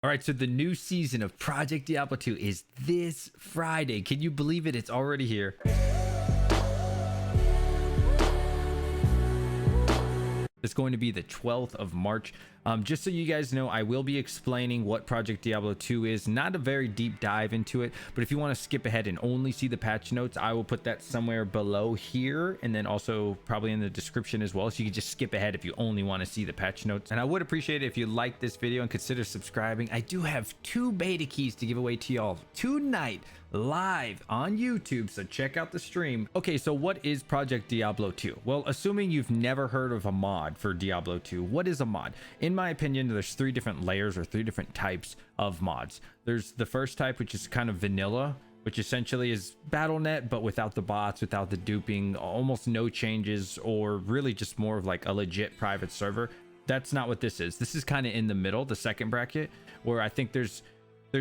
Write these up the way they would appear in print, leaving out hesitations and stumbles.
All right, so the new season of Project Diablo 2 is this Friday. Can you believe it? It's already here. It's going to be the 12th of March. Just so you guys know, I will be explaining what Project Diablo 2 is. Not a very deep dive into it, but if you want to skip ahead and only see the patch notes, I will put that somewhere below here, and then also probably in the description as well, so you can just skip ahead if you only want to see the patch notes. And I would appreciate it if you like this video and consider subscribing. I do have 2 beta keys to give away to y'all tonight live on YouTube, so check out the stream. Okay, so what is Project Diablo 2? Well, assuming you've never heard of a mod for Diablo 2, what is a mod? In my opinion, there's 3 different layers or 3 different types of mods. There's the first type, which is kind of vanilla, which essentially is BattleNet, but without the bots, without the duping, almost no changes, or really just more of like a legit private server. That's not what this is. This is kind of in the middle, the second bracket, where I think there's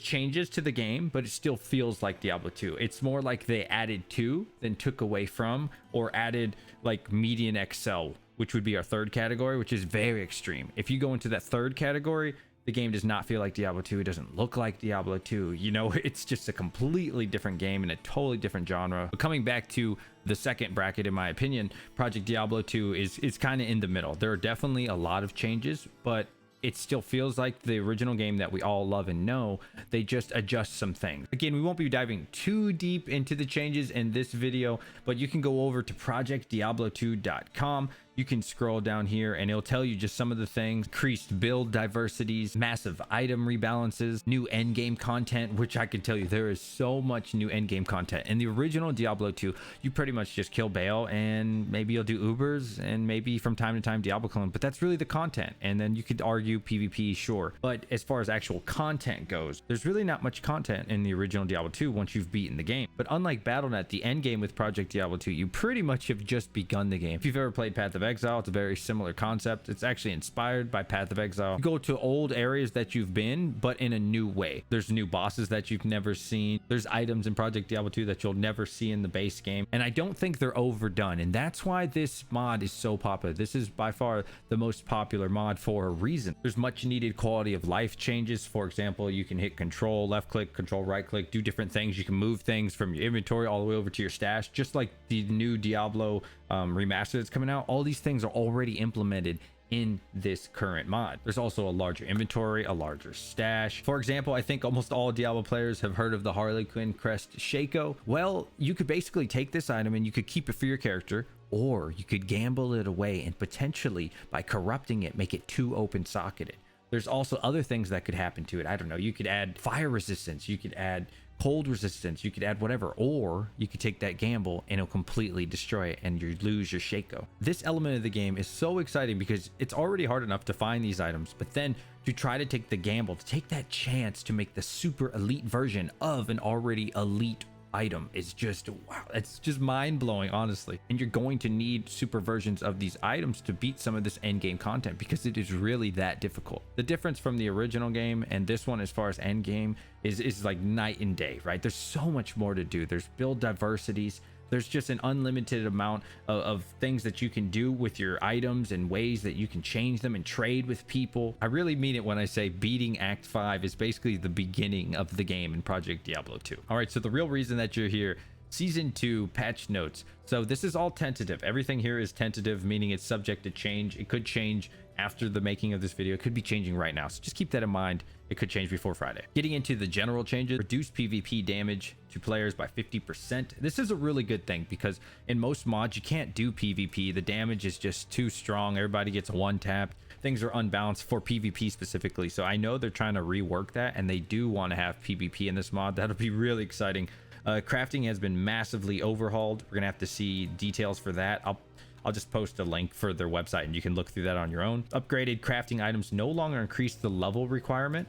changes to the game, but it still feels like Diablo 2. It's more like they added to than took away from, or added like median excel, which would be our third category, which is very extreme. If you go into that third category, the game does not feel like Diablo 2. It doesn't look like Diablo 2. You know, it's just a completely different game in a totally different genre. But coming back to the second bracket, in my opinion, Project Diablo 2 is kind of in the middle. There are definitely a lot of changes, but it still feels like the original game that we all love and know. They just adjust some things. Again, we won't be diving too deep into the changes in this video, but you can go over to projectdiablo2.com. You can scroll down here and it'll tell you just some of the things: increased build diversities, massive item rebalances, new endgame content, which I can tell you there is so much new endgame content. In the original Diablo 2, you pretty much just kill Baal and maybe you'll do Ubers and maybe from time to time Diablo clone, but that's really the content. And then you could argue PvP, sure. But as far as actual content goes, there's really not much content in the original Diablo 2 once you've beaten the game. But unlike BattleNet, the endgame with Project Diablo 2, you pretty much have just begun the game. If you've ever played Path of Exile, it's a very similar concept. It's actually inspired by Path of Exile. You go to old areas that you've been, but in a new way. There's new bosses that you've never seen. There's items in Project Diablo 2 that you'll never see in the base game. And I don't think they're overdone. And that's why this mod is so popular. This is by far the most popular mod for a reason. There's much needed quality of life changes. For example, you can hit control, left click, control, right click, do different things. You can move things from your inventory all the way over to your stash, just like the new Diablo Remastered that's coming out. All these things are already implemented in this current mod. There's also a larger inventory, a larger stash. For example, I think almost all Diablo players have heard of the Harley Quinn crest Shaco. Well, you could basically take this item and you could keep it for your character, or you could gamble it away and potentially, by corrupting it, make it too open-socketed. There's also other things that could happen to it. I don't know, you could add fire resistance, you could add cold resistance, you could add whatever, or you could take that gamble and it'll completely destroy it and you lose your Shaco. This element of the game is so exciting because it's already hard enough to find these items, but then to try to take the gamble, to take that chance to make the super elite version of an already elite item is just, wow, it's just mind-blowing, honestly. And you're going to need super versions of these items to beat some of this end game content because it is really that difficult. The difference from the original game and this one as far as end game is like night and day, right? There's so much more to do. There's build diversities. There's just an unlimited amount of things that you can do with your items and ways that you can change them and trade with people. I really mean it when I say beating Act 5 is basically the beginning of the game in Project Diablo 2. All right, so the real reason that you're here, Season 2 patch notes. So this is all tentative. Everything here is tentative, meaning it's subject to change. It could change after the making of this video. It could be changing right now. So just keep that in mind. It could change before Friday. Getting into the general changes: reduced PvP damage to players by 50%. This is a really good thing because in most mods, you can't do PvP. The damage is just too strong. Everybody gets one tapped. Things are unbalanced for PvP specifically. So I know they're trying to rework that, and they do want to have PvP in this mod. That'll be really exciting. Crafting has been massively overhauled. We're gonna have to see details for that. I'll just post a link for their website and you can look through that on your own. Upgraded crafting items no longer increase the level requirement.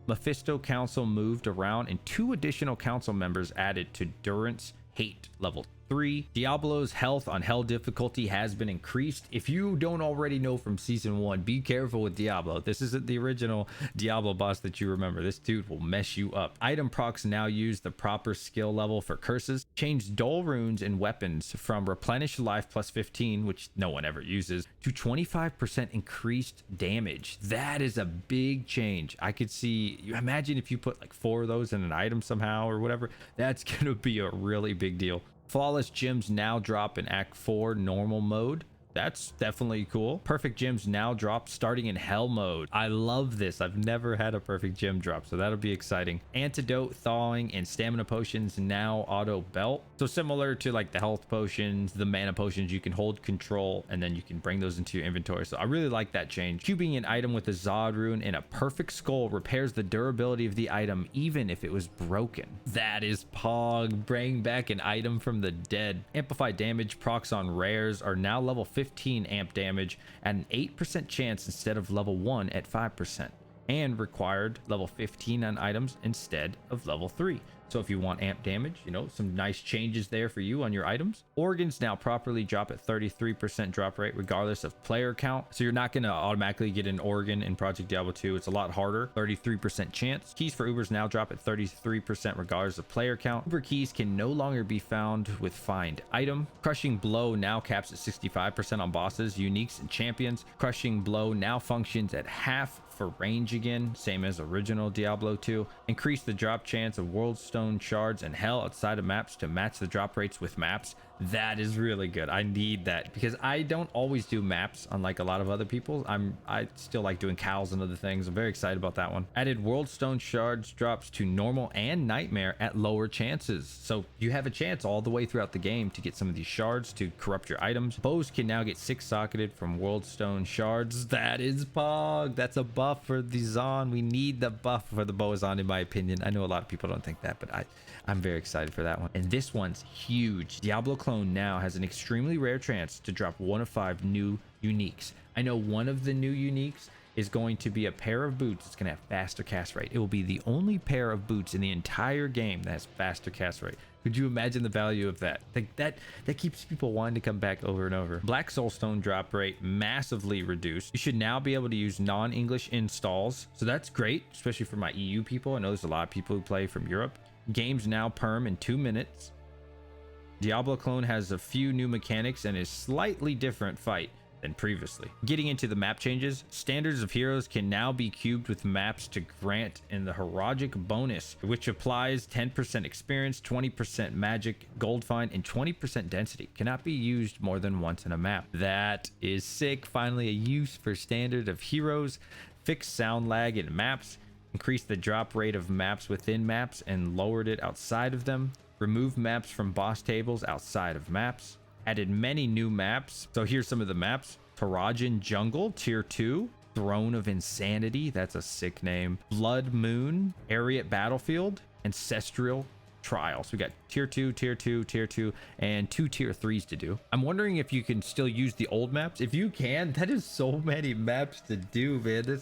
Mephisto Council moved around and 2 additional council members added to Durance Hate level 3. Diablo's health on hell difficulty has been increased. If you don't already know from season 1, be careful with Diablo. This isn't the original Diablo boss that you remember. This dude will mess you up. Item procs now use the proper skill level for curses. Change dull runes and weapons from replenish life plus 15, which no one ever uses, to 25% increased damage. That is a big change. I could see, you imagine if you put like 4 of those in an item somehow or whatever, that's gonna be a really big deal. Flawless gems now drop in Act 4 normal mode. That's definitely cool. Perfect gems now drop starting in hell mode. I love this. I've never had a perfect gem drop, so that'll be exciting. Antidote, thawing, and stamina potions now auto belt. So similar to like the health potions, the mana potions, you can hold control and then you can bring those into your inventory. So I really like that change. Cubing an item with a Zod rune and a perfect skull repairs the durability of the item even if it was broken. That is pog. Bring back an item from the dead. Amplified damage procs on rares are now level 15 amp damage at an 8% chance instead of level 1 at 5%, and required level 15 on items instead of level 3. So if you want amp damage, you know, some nice changes there for you on your items. Organs now properly drop at 33% drop rate regardless of player count. So you're not going to automatically get an organ in Project Diablo 2. It's a lot harder. 33% chance. Keys for Ubers now drop at 33% regardless of player count. Uber keys can no longer be found with find item. Crushing blow now caps at 65% on bosses, uniques, and champions. Crushing blow now functions at half for range again, same as original Diablo 2. Increase the drop chance of world stone shards and hell outside of maps to match the drop rates with maps. That is really good. I need that because I don't always do maps unlike a lot of other people. I still like doing cows and other things. I'm very excited about that one. Added world stone shards drops to normal and nightmare at lower chances, so you have a chance all the way throughout the game to get some of these shards to corrupt your items. Bows can now get 6 socketed from world stone shards. That is pog. That's a buff for the Zon. We need the buff for the bow Zon in my opinion. I know a lot of people don't think that, but I'm very excited for that one. And this one's huge. Diablo clone now has an extremely rare chance to drop 1 of 5 new uniques. I know one of the new uniques is going to be a pair of boots. It's going to have faster cast rate. It will be the only pair of boots in the entire game that has faster cast rate. Could you imagine the value of that? Like that keeps people wanting to come back over and over. Black Soulstone drop rate massively reduced. You should now be able to use non-English installs. So that's great, especially for my EU people. I know there's a lot of people who play from Europe. Games now perm in 2 minutes. Diablo clone has a few new mechanics and is slightly different fight than previously. Getting into the map changes, standards of heroes can now be cubed with maps to grant in the Heroic bonus, which applies 10% experience, 20% magic, gold find, and 20% density. Cannot be used more than once in a map. That is sick. Finally, a use for standard of heroes. Fix sound lag in maps. Increased the drop rate of maps within maps and lowered it outside of them. Remove maps from boss tables outside of maps. Added many new maps. So here's some of the maps. Tarajan Jungle, Tier 2. Throne of Insanity, that's a sick name. Blood Moon, Ariat Battlefield, Ancestral Trial. So we got Tier 2, Tier 2, Tier 2, and 2 Tier 3s to do. I'm wondering if you can still use the old maps. If you can, that is so many maps to do, man.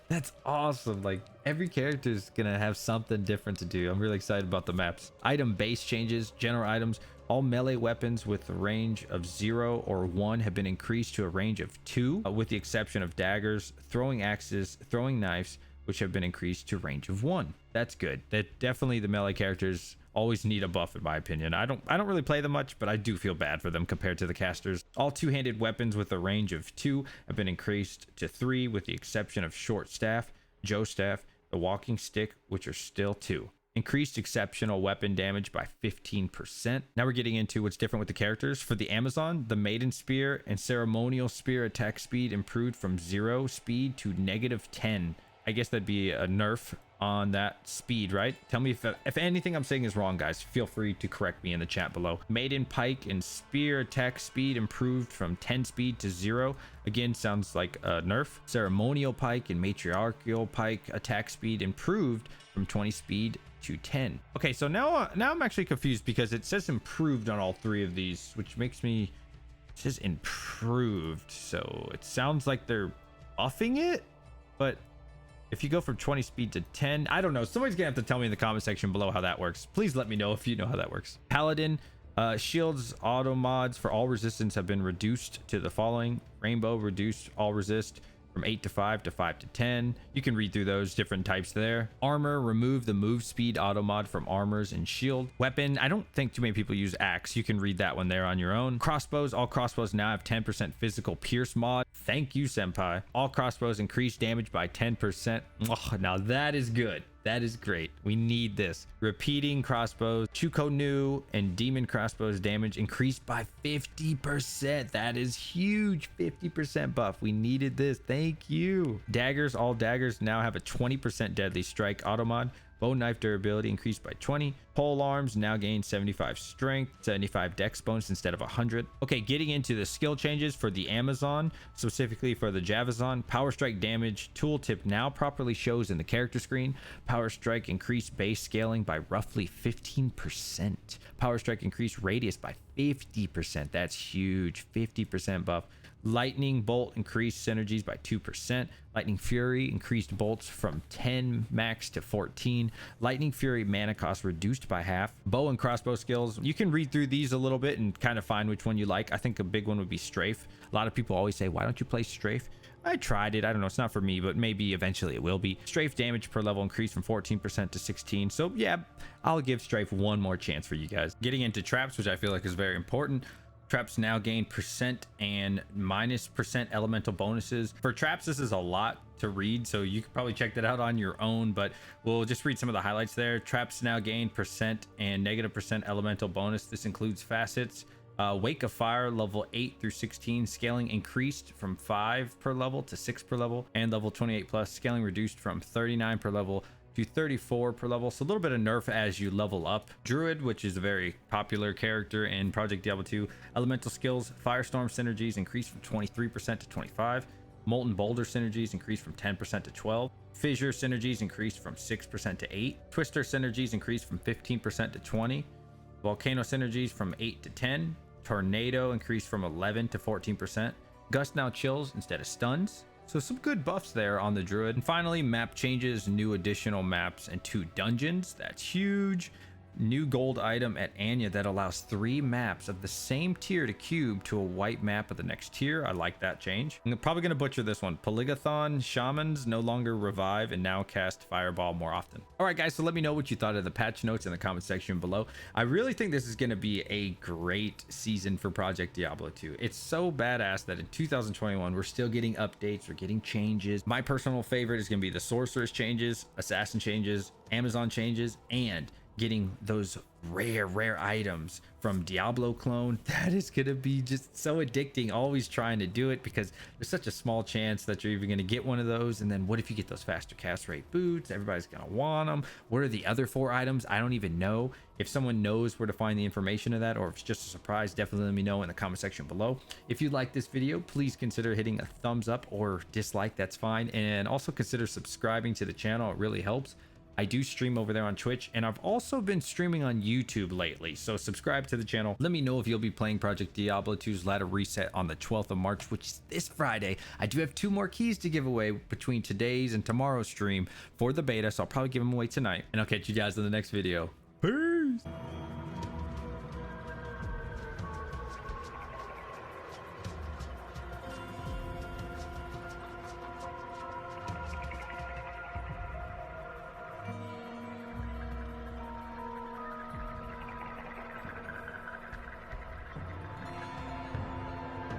That's awesome. Like every character is gonna have something different to do. I'm really excited about the maps. Item base changes, general items. All melee weapons with a range of 0 or 1 have been increased to a range of 2, with the exception of daggers, throwing axes, throwing knives, which have been increased to range of 1. That's good. That definitely the melee characters always need a buff in my opinion. I don't really play them much, but I do feel bad for them compared to the casters. All two-handed weapons with a range of 2 have been increased to 3, with the exception of short staff, Joe staff, the walking stick, which are still 2. Increased exceptional weapon damage by 15%. Now we're getting into what's different with the characters. For the Amazon, the Maiden Spear and Ceremonial Spear attack speed improved from 0 speed to -10. I guess that'd be a nerf on that speed, right? Tell me if anything I'm saying is wrong, guys. Feel free to correct me in the chat below. Maiden Pike and Spear attack speed improved from 10 speed to 0. Again, sounds like a nerf. Ceremonial Pike and Matriarchal Pike attack speed improved from 20 speed to 10. Okay, so now I'm actually confused because it says improved on all 3 of these, which makes me, it says improved. So it sounds like they're buffing it, but if you go from 20 speed to 10, I don't know. Somebody's gonna have to tell me in the comment section below how that works. Please let me know if you know how that works. Paladin Shields auto mods for all resistance have been reduced to the following: Rainbow reduced all resist from 8 to 5 to 5 to 10. You can read through those different types there. Armor, remove the move speed auto mod from armors and shield. Weapon, I don't think too many people use axe. You can read that one there on your own. Crossbows, all crossbows now have 10% physical pierce mod. Thank you, senpai. All crossbows increase damage by 10%. Oh, now that is good. That is great. We need this. Repeating crossbows, Chuko Nu and demon crossbows damage increased by 50%. That is huge. 50% buff. We needed this. Thank you. Daggers, all daggers now have a 20% deadly strike auto mod. Bow knife durability increased by 20. Pole arms now gain 75 strength, 75 dex bonus instead of 100. Okay, getting into the skill changes for the Amazon, specifically for the Javazon. Power strike damage tooltip now properly shows in the character screen. Power strike increased base scaling by roughly 15%. Power strike increased radius by 50%. That's huge. 50% buff. Lightning bolt increased synergies by 2%. Lightning fury increased bolts from 10 max to 14. Lightning fury mana cost reduced by half. Bow and crossbow skills, you can read through these a little bit and kind of find which one you like. I think a big one would be strafe. A lot of people always say, why don't you play strafe? I tried it. I don't know. It's not for me, but maybe eventually it will be. Strafe damage per level increased from 14% to 16. So yeah, I'll give strafe one more chance for you guys. Getting into traps, which I feel like is very important. Traps now gain percent and -% elemental bonuses. For traps, this is a lot to read, so you could probably check that out on your own, but we'll just read some of the highlights there. Traps now gain percent and -% elemental bonus. This includes facets. Wake of Fire level 8 through 16 scaling increased from 5 per level to 6 per level, and level 28 plus scaling reduced from 39 per level to 34 per level. So a little bit of nerf as you level up. Druid, which is a very popular character in Project Diablo 2. Elemental skills, Firestorm synergies increased from 23% to 25. Molten Boulder synergies increased from 10% to 12. Fissure synergies increased from 6% to 8. Twister synergies increased from 15% to 20. Volcano synergies from 8 to 10. Tornado increased from 11 to 14%. Gust now chills instead of stuns. So some good buffs there on the Druid. And finally, map changes, new additional maps and 2 dungeons. That's huge. New gold item at Anya that allows 3 maps of the same tier to cube to a white map of the next tier. I like that change. I'm probably going to butcher this one. Polygathon shamans no longer revive and now cast fireball more often. All right, guys, so let me know what you thought of the patch notes in the comment section below. I really think this is going to be a great season for Project Diablo 2. It's so badass that in 2021, we're still getting updates, we're getting changes. My personal favorite is going to be the sorceress changes, assassin changes, Amazon changes, and getting those rare items from Diablo clone. That is gonna be just so addicting, always trying to do it, because there's such a small chance that you're even gonna get one of those. And then what if you get those faster cast rate boots? Everybody's gonna want them. What are the other 4 items? I don't even know. If someone knows where to find the information of that, or if it's just a surprise, definitely let me know in the comment section below. If you like this video, please consider hitting a thumbs up, or dislike, that's fine. And also consider subscribing to the channel. It really helps. I do stream over there on Twitch, and I've also been streaming on YouTube lately, so subscribe to the channel. Let me know if you'll be playing Project Diablo 2's Ladder Reset on the 12th of March, which is this Friday. I do have 2 more keys to give away between today's and tomorrow's stream for the beta, so I'll probably give them away tonight. And I'll catch you guys in the next video.